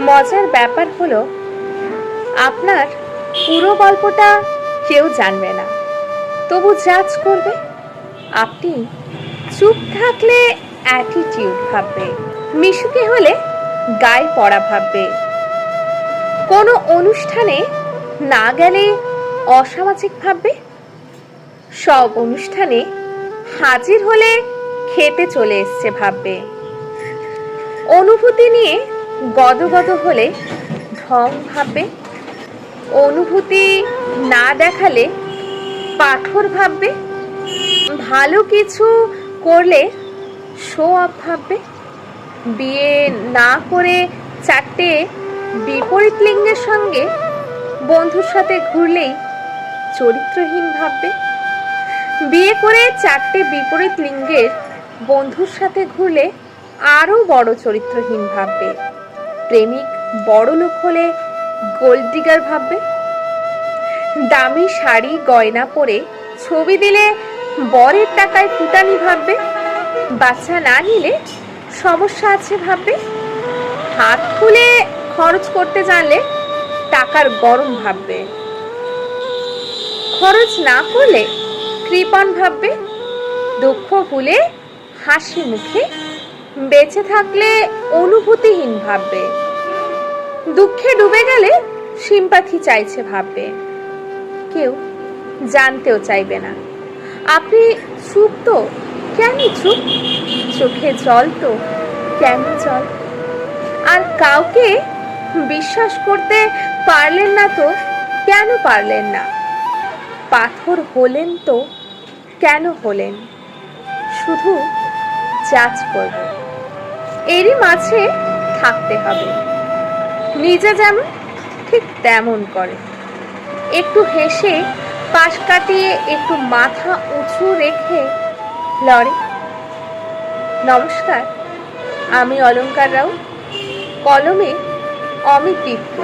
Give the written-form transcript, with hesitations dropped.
মজার ব্যাপার হলো আপনার পুরো গল্পটা কেউ জানবে না, তবু জাজ করবে। আপনি চুপ থাকলে অ্যাটিটিউড ভাববে, মিশুকে হলে গায়ে পড়া ভাববে, কোনো অনুষ্ঠানে না গেলে অসামাজিক ভাববে, সব অনুষ্ঠানে হাজির হলে খেতে চলে এসছে ভাববে, অনুভূতি নিয়ে গদগদ হলে ঢং ভাববে, অনুভূতি না দেখালে পাথর ভাববে, ভালো কিছু করলে শো অফ ভাববে, বিয়ে না করে চারটে বিপরীত লিঙ্গের সঙ্গে বন্ধুর সাথে ঘুরলেই চরিত্রহীন ভাববে, বিয়ে করে চারটে বিপরীত লিঙ্গের বন্ধুর সাথে ঘুরলে আরও বড় চরিত্রহীন ভাববে, প্রেমিক বড় লোক হলে গোল্ড ডিগার ভাববে, দামি শাড়ি গয়না পরে ছবি দিলে বরের টাকায় ফুটানি ভাববে, বাচ্চা না নিলে সমস্যা আছে ভাববে, হাত খুলে খরচ করতে জানলে টাকার গরম ভাববে, খরচ না করলে কৃপণ ভাববে, দুঃখ ভুলে হাসি মুখে বেঁচে থাকলে অনুভূতিহীন ভাববে, দুঃখে ডুবে গেলে সিম্পাথি চাইছে ভাববে, কেউ জানতেও চাইবে না আপনি চুপ, তো কেন চুপ, চোখে জল তো কেন জল, আর কাউকে বিশ্বাস করতে পারলেন না তো কেন পারলেন না, পাথর হলেন তো কেন হলেন, শুধু জাজ করব। এরই মাঝে থাকতে হবে, নিজে যেমন ঠিক তেমন করে, একটু হেসে পাশ কাটিয়ে একটু মাথা উঁচু রেখে লড়ে। নমস্কার, আমি অলঙ্কার রাও, কলমে অমিত দীপ্ত।